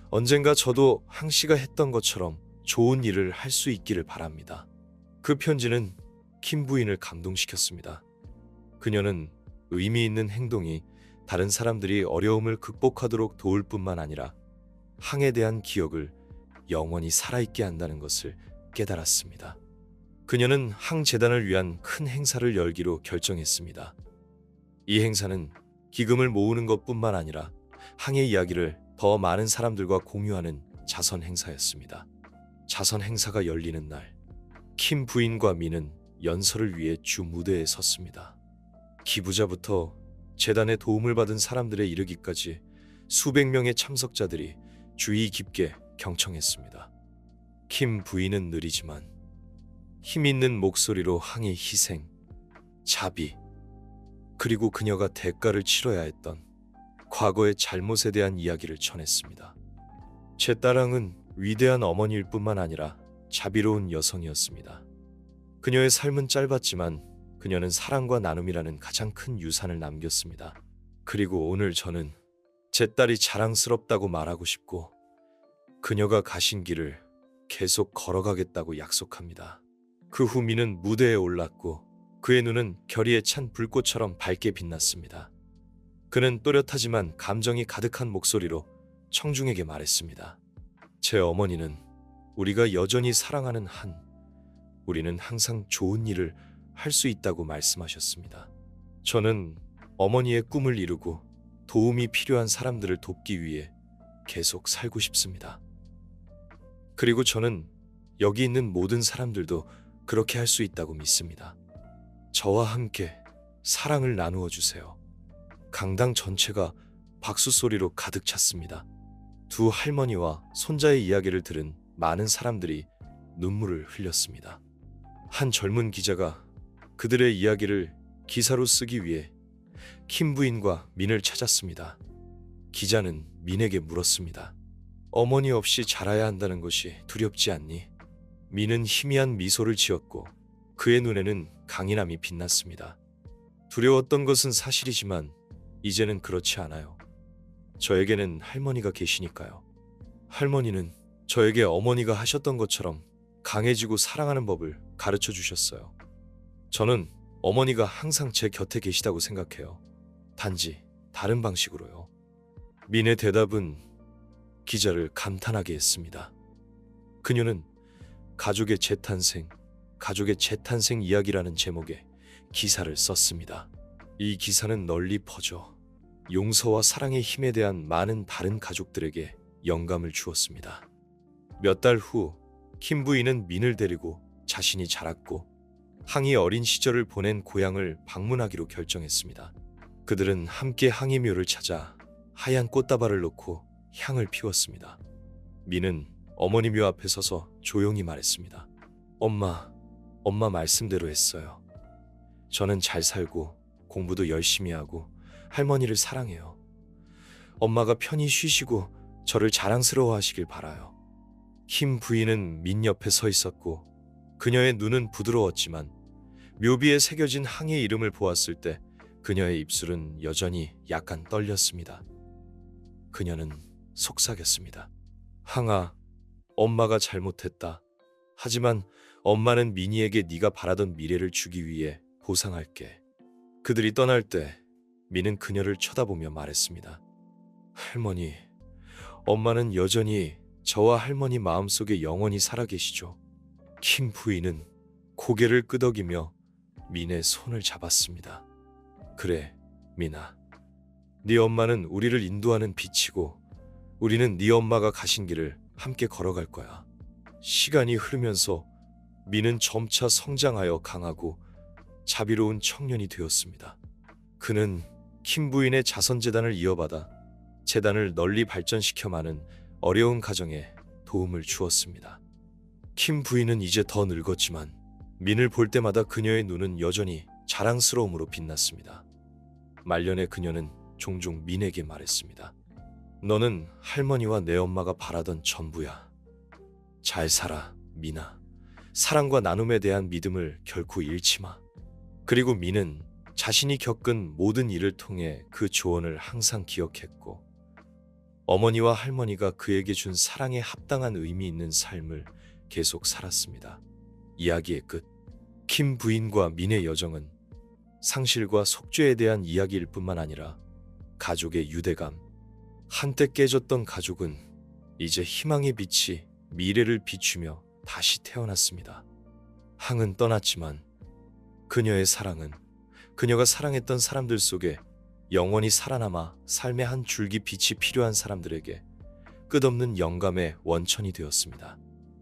A: 언젠가 저도 항씨가 했던 것처럼 좋은 일을 할 수 있기를 바랍니다. 그 편지는 킴 부인을 감동시켰습니다. 그녀는 의미 있는 행동이 다른 사람들이 어려움을 극복하도록 도울 뿐만 아니라 항에 대한 기억을 영원히 살아있게 한다는 것을 깨달았습니다. 그녀는 항재단을 위한 큰 행사를 열기로 결정했습니다. 이 행사는 기금을 모으는 것뿐만 아니라 항의 이야기를 더 많은 사람들과 공유하는 자선 행사였습니다. 자선 행사가 열리는 날, 킴 부인과 민은 연설을 위해 주 무대에 섰습니다. 기부자부터 재단의 도움을 받은 사람들에 이르기까지 수백 명의 참석자들이 주의 깊게 경청했습니다. 킴 부인은 느리지만 힘 있는 목소리로 항의 희생, 자비, 그리고 그녀가 대가를 치러야 했던 과거의 잘못에 대한 이야기를 전했습니다. 제 딸랑은 위대한 어머니일 뿐만 아니라 자비로운 여성이었습니다. 그녀의 삶은 짧았지만 그녀는 사랑과 나눔이라는 가장 큰 유산을 남겼습니다. 그리고 오늘 저는 제 딸이 자랑스럽다고 말하고 싶고 그녀가 가신 길을 계속 걸어가겠다고 약속합니다. 그 후 민은 무대에 올랐고 그의 눈은 결의에 찬 불꽃처럼 밝게 빛났습니다. 그는 또렷하지만 감정이 가득한 목소리로 청중에게 말했습니다. 제 어머니는 우리가 여전히 사랑하는 우리는 항상 좋은 일을 할 수 있다고 말씀하셨습니다. 저는 어머니의 꿈을 이루고 도움이 필요한 사람들을 돕기 위해 계속 살고 싶습니다. 그리고 저는 여기 있는 모든 사람들도 그렇게 할 수 있다고 믿습니다. 저와 함께 사랑을 나누어 주세요. 강당 전체가 박수 소리로 가득 찼습니다. 두 할머니와 손자의 이야기를 들은 많은 사람들이 눈물을 흘렸습니다. 한 젊은 기자가 그들의 이야기를 기사로 쓰기 위해 킴 부인과 민을 찾았습니다. 기자는 민에게 물었습니다. 어머니 없이 자라야 한다는 것이 두렵지 않니? 민은 희미한 미소를 지었고 그의 눈에는 강인함이 빛났습니다. 두려웠던 것은 사실이지만 이제는 그렇지 않아요. 저에게는 할머니가 계시니까요. 할머니는 저에게 어머니가 하셨던 것처럼 강해지고 사랑하는 법을 가르쳐 주셨어요. 저는 어머니가 항상 제 곁에 계시다고 생각해요. 단지 다른 방식으로요. 민의 대답은 기자를 감탄하게 했습니다. 그녀는 가족의 재탄생 이야기라는 제목의 기사를 썼습니다. 이 기사는 널리 퍼져 용서와 사랑의 힘에 대한 많은 다른 가족들에게 영감을 주었습니다. 몇 달 후 킴 부인은 민을 데리고 자신이 자랐고 항의 어린 시절을 보낸 고향을 방문하기로 결정했습니다. 그들은 함께 항의 묘를 찾아 하얀 꽃다발을 놓고 향을 피웠습니다. 민은 어머니 묘 앞에 서서 조용히 말했습니다. 엄마 말씀대로 했어요. 저는 잘 살고 공부도 열심히 하고 할머니를 사랑해요. 엄마가 편히 쉬시고 저를 자랑스러워 하시길 바라요. 킴 부인은 민 옆에 서 있었고 그녀의 눈은 부드러웠지만 묘비에 새겨진 항의 이름을 보았을 때 그녀의 입술은 여전히 약간 떨렸습니다. 그녀는 속삭였습니다. 항아, 엄마가 잘못했다. 하지만 엄마는 민희에게 네가 바라던 미래를 주기 위해 보상할게. 그들이 떠날 때 민은 그녀를 쳐다보며 말했습니다. 할머니, 엄마는 여전히 저와 할머니 마음속에 영원히 살아계시죠. 킴 부인은 고개를 끄덕이며 민의 손을 잡았습니다. 그래, 민아. 네 엄마는 우리를 인도하는 빛이고 우리는 네 엄마가 가신 길을 함께 걸어갈 거야. 시간이 흐르면서 민은 점차 성장하여 강하고 자비로운 청년이 되었습니다. 그는 킴 부인의 자선재단을 이어받아 재단을 널리 발전시켜 많은 어려운 가정에 도움을 주었습니다. 킴 부인은 이제 더 늙었지만 민을 볼 때마다 그녀의 눈은 여전히 자랑스러움으로 빛났습니다. 말년에 그녀는 종종 민에게 말했습니다. 너는 할머니와 내 엄마가 바라던 전부야. 잘 살아, 민아. 사랑과 나눔에 대한 믿음을 결코 잃지 마. 그리고 민은 자신이 겪은 모든 일을 통해 그 조언을 항상 기억했고 어머니와 할머니가 그에게 준 사랑에 합당한 의미 있는 삶을 계속 살았습니다. 이야기의 끝. 킴 부인과 민의 여정은 상실과 속죄에 대한 이야기일 뿐만 아니라 가족의 유대감, 한때 깨졌던 가족은 이제 희망의 빛이 미래를 비추며 다시 태어났습니다. 항은 떠났지만 그녀의 사랑은 그녀가 사랑했던 사람들 속에 영원히 살아남아 삶의 한 줄기 빛이 필요한 사람들에게 끝없는 영감의 원천이 되었습니다.